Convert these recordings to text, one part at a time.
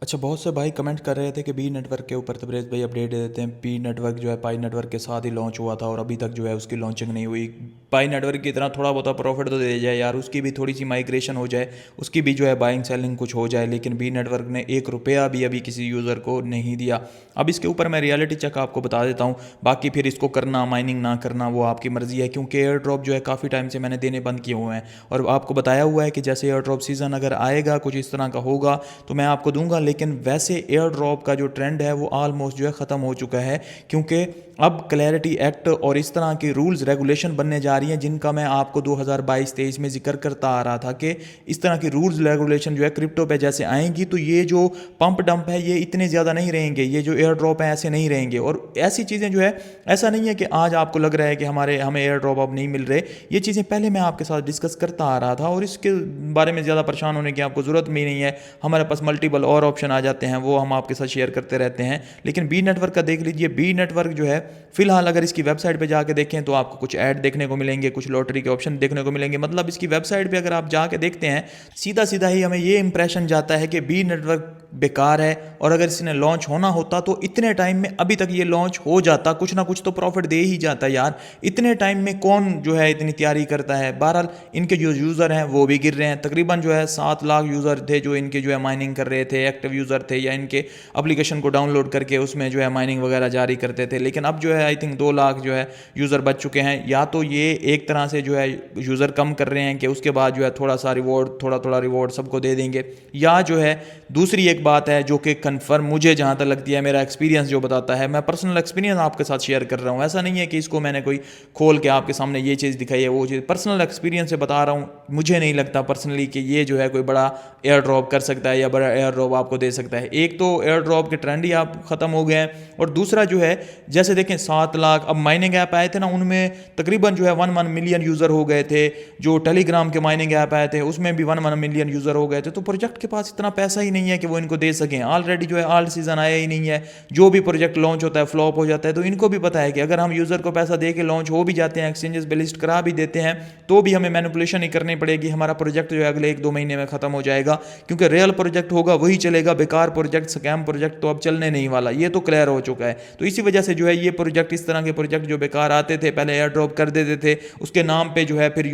अच्छा, बहुत से भाई कमेंट कर रहे थे कि बी नेटवर्क के ऊपर तबरेज़ भाई अपडेट दे देते हैं। बी नेटवर्क जो है पाई नेटवर्क के साथ ही लॉन्च हुआ था और अभी तक जो है उसकी लॉन्चिंग नहीं हुई। पाई नेटवर्क की तरह थोड़ा बहुत प्रॉफिट तो दे जाए यार, उसकी भी थोड़ी सी माइग्रेशन हो जाए, उसकी भी जो है बाइंग सेलिंग कुछ हो जाए। लेकिन बी नेटवर्क ने 1 रुपया भी अभी किसी यूज़र को नहीं दिया। अब इसके ऊपर मैं रियलिटी चेक आपको बता देता हूँ, बाकी फिर इसको करना माइनिंग ना करना वो आपकी मर्ज़ी है, क्योंकि एयर ड्रॉप जो है काफ़ी टाइम से मैंने देने बंद किए हुए हैं और आपको बताया हुआ है कि जैसे एयर ड्रॉप सीज़न अगर आएगा कुछ इस तरह का होगा तो मैं आपको दूंगा। लेकिन वैसे एयर ड्रॉप का जो ट्रेंड है वो ऑलमोस्ट जो है ख़त्म हो चुका है, क्योंकि अब क्लैरिटी एक्ट और इस तरह की रूल्स रेगुलेशन बनने जा रही हैं जिनका मैं आपको 2022-23 में जिक्र करता आ रहा था कि इस तरह की रूल्स रेगुलेशन जो है क्रिप्टो पे जैसे आएंगी तो ये जो पंप डंप है ये इतने ज़्यादा नहीं रहेंगे, ये जो एयर ड्रॉप है ऐसे नहीं रहेंगे। और ऐसी चीज़ें जो है, ऐसा नहीं है कि आज आपको लग रहा है कि हमें एयर ड्रॉप अब नहीं मिल रहे, ये चीज़ें पहले मैं आपके साथ डिस्कस करता आ रहा था और इसके बारे में ज़्यादा परेशान होने की आपको ज़रूरत भी नहीं है। हमारे पास मल्टीपल और ऑप्शन आ जाते हैं, वो हम आपके साथ शेयर करते रहते हैं। लेकिन बी नेटवर्क का देख लीजिए, बी नेटवर्क जो है फिलहाल अगर इसकी वेबसाइट पे जाके देखें तो आपको कुछ ऐड देखने को मिलेंगे, कुछ लॉटरी के ऑप्शन देखने को मिलेंगे। मतलब इसकी वेबसाइट पे अगर आप जाके देखते हैं सीधा सीधा ही हमें ये इंप्रेशन जाता है कि बी नेटवर्क बेकार है और अगर इसने लॉन्च होना होता तो इतने टाइम में अभी तक ये लॉन्च हो जाता, कुछ ना कुछ तो प्रॉफिट दे ही जाता यार। इतने टाइम में कौन जो है इतनी तैयारी करता है। बहरहाल इनके जो यूज़र हैं वो भी गिर रहे हैं, तकरीबन जो है 7 लाख यूज़र थे जो इनके जो है माइनिंग कर रहे थे, एक्टिव यूज़र थे या इनके एप्लीकेशन को डाउनलोड करके उसमें जो है माइनिंग वगैरह जारी करते थे। लेकिन अब जो है आई थिंक 2 लाख जो है यूज़र बच चुके हैं। या तो ये एक तरह से जो है यूज़र कम कर रहे हैं कि उसके बाद जो है थोड़ा सा रिवॉर्ड, थोड़ा थोड़ा रिवॉर्ड सबको दे देंगे, या जो है दूसरी एक बात है जो कि कन्फर्म मुझे जहाँ तक लगती है, मेरा एक्सपीरियंस जो बताता है, मैं पर्सनल एक्सपीरियंस आपके साथ शेयर कर रहा हूँ। ऐसा नहीं है कि इसको मैंने कोई खोल के आपके सामने ये चीज़ दिखाई है वो चीज़, पर्सनल एक्सपीरियंस से बता रहा हूँ। मुझे नहीं लगता पर्सनली कि ये जो है कोई बड़ा एयर ड्रॉप कर सकता है या बड़ा एयर ड्रॉप आपको दे सकता है। एक तो एयर ड्रॉप के ट्रेंड ही आप ख़त्म हो गए हैं और दूसरा जो है जैसे देखें 7 लाख अब माइनिंग ऐप आए थे ना, उनमें तकरीबन जो है 1 मिलियन यूज़र हो गए थे। जो टेलीग्राम के माइनिंग ऐप आए थे उसमें भी 1 मिलियन यूज़र हो गए थे। तो प्रोजेक्ट के पास इतना पैसा ही नहीं है कि वो इनको दे सकें। ऑलरेडी जो है आल्ट सीज़न आया ही नहीं है, जो भी प्रोजेक्ट लॉन्च होता है फ्लॉप हो जाता है। तो इनको भी पता है कि अगर हम यूज़र को पैसा दे के लॉन्च हो भी जाते हैं, एक्सचेंजेस पे लिस्ट करा भी देते हैं, तो भी हमें मैनिपुलेशन ही करनी पड़ेगी। हमारा प्रोजेक्ट जो है अगले 1-2 महीने में ख़त्म हो जाएगा, क्योंकि रियल प्रोजेक्ट होगा वही चलेगा, बेकार प्रोजेक्ट, स्कैम प्रोजेक्ट तो अब चलने नहीं वाला, ये तो क्लियर हो चुका है। तो इसी वजह से जो है ये प्रोजेक्ट, इस तरह के प्रोजेक्ट जो बेकार आते थे, पहले एयर ड्रॉप कर देते थे, उसके नाम पे जो है फिर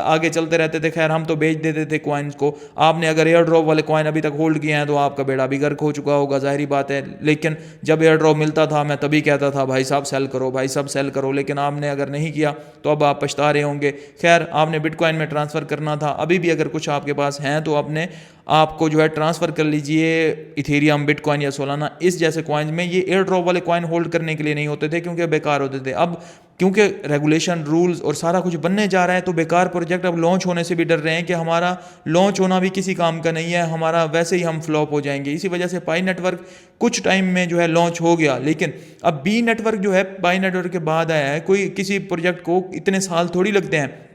आगे चलते रहते थे। खैर हम तो बेच देते थे कॉइन्स को। आपने अगर एयर ड्रॉप वाले कॉइन अभी तक होल्ड किए हैं तो आपका बेड़ा भी गर्क हो चुका होगा, जाहिर बात है। लेकिन जब एयर ड्रॉप मिलता था मैं तभी कहता था भाई साहब सेल करो, भाई साहब सेल करो। लेकिन आपने अगर नहीं किया तो अब आप पछता रहे होंगे। खैर आपने बिटकॉइन में ट्रांसफ़र करना था, अभी भी अगर कुछ आपके पास हैं तो अपने आपको जो है ट्रांसफ़र कर लीजिए इथेरियम, बिटकॉइन या सोलाना, इस जैसे कॉइन्स में। ये एयर ड्रॉप वाले कॉइन होल्ड करने के लिए नहीं होते थे क्योंकि बेकार होते थे। अब क्योंकि रेगुलेशन, रूल्स और सारा कुछ बनने जा रहा है तो बेकार प्रोजेक्ट अब लॉन्च होने से भी डर रहे हैं कि हमारा लॉन्च होना भी किसी काम का नहीं है, हमारा वैसे ही हम फ्लॉप हो जाएंगे। इसी वजह से पाई नेटवर्क कुछ टाइम में जो है लॉन्च हो गया। लेकिन अब बी नेटवर्क जो है पाई नेटवर्क के बाद आया है, कोई किसी प्रोजेक्ट को इतने साल थोड़ी लगते हैं।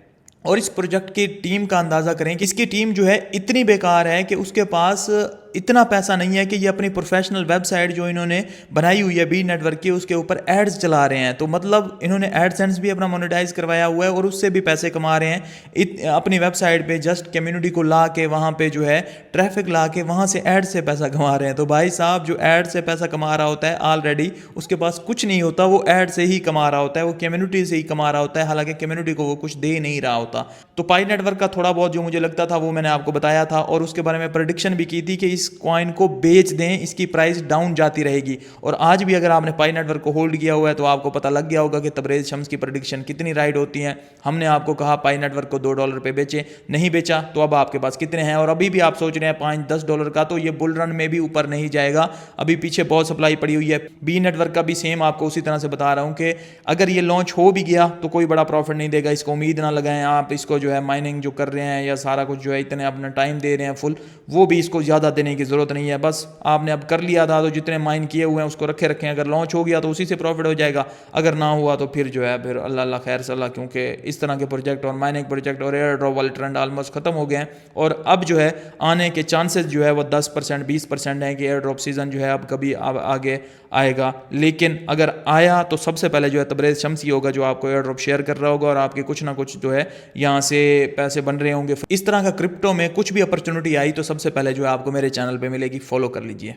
और इस प्रोजेक्ट की टीम का अंदाज़ा करें कि इसकी टीम जो है इतनी बेकार है कि उसके पास इतना पैसा नहीं है कि ये अपनी प्रोफेशनल वेबसाइट जो इन्होंने बनाई हुई है बी नेटवर्क की, उसके ऊपर एड्स चला रहे हैं। तो मतलब इन्होंने एडसेंस भी अपना मोनेटाइज करवाया हुआ है और उससे भी पैसे कमा रहे हैं। अपनी वेबसाइट पे जस्ट कम्युनिटी को ला के, वहाँ पे जो है ट्रैफिक ला के, वहाँ से एड से पैसा कमा रहे हैं। तो भाई साहब जो एड से पैसा कमा रहा होता है ऑलरेडी उसके पास कुछ नहीं होता, वो एड से ही कमा रहा होता है, वो कम्युनिटी से ही कमा रहा होता है, हालांकि कम्युनिटी को वो कुछ दे नहीं रहा होता। तो पाई नेटवर्क का थोड़ा बहुत जो मुझे लगता था वो मैंने आपको बताया था और उसके बारे में प्रेडिक्शन भी की थी कि इस कॉइन को बेच दें, इसकी प्राइस डाउन जाती रहेगी। और आज भी अगर आपने पाई नेटवर्क को होल्ड किया हुआ है तो आपको पता लग गया होगा कि तबरेज़ शम्स की प्रेडिक्शन कितनी राइट होती हैं। हमने आपको कहा पाई नेटवर्क को $2 पे बेचें, नहीं बेचा तो अब आपके पास कितने हैं। और अभी भी आप सोच रहे हैं $5-10 का, तो ये बुल रन में भी ऊपर नहीं जाएगा, अभी पीछे बहुत सप्लाई पड़ी हुई है। बी नेटवर्क का भी सेम आपको उसी तरह से बता रहा हूँ कि अगर ये लॉन्च हो भी गया तो कोई बड़ा प्रॉफिट नहीं देगा, इसको उम्मीद ना लगाएं आप। इसको जो है माइनिंग जो कर रहे हैं या सारा कुछ जो है इतने अपना टाइम दे रहे हैं फुल, वो भी इसको ज़्यादा देने की ज़रूरत नहीं है। बस आपने अब कर लिया था तो जितने माइन किए हुए हैं उसको रखे रखें, अगर लॉन्च हो गया तो उसी से प्रॉफिट हो जाएगा, अगर ना हुआ तो फिर जो है फिर अल्लाह अल्लाह खैर सल्ला। क्योंकि इस तरह के प्रोजेक्ट और माइनिंग प्रोजेक्ट और एयर ड्रॉप वाले ट्रेंड ऑलमोस्ट खत्म हो गए हैं और अब जो है आने के चांसेस जो है वो 10% 20% है कि एयर ड्रॉप सीज़न जो है अब कभी अब आगे आएगा। लेकिन अगर आया तो सबसे पहले जो है तबरेज़ शम्सी होगा जो आपको एयर ड्रॉप शेयर कर रहा होगा और आपके कुछ ना कुछ जो है यहाँ से पैसे बन रहे होंगे। इस तरह का क्रिप्टो में कुछ भी अपॉर्चुनिटी आई तो सबसे पहले जो है आपको मेरे चैनल पे मिलेगी, फॉलो कर लीजिए।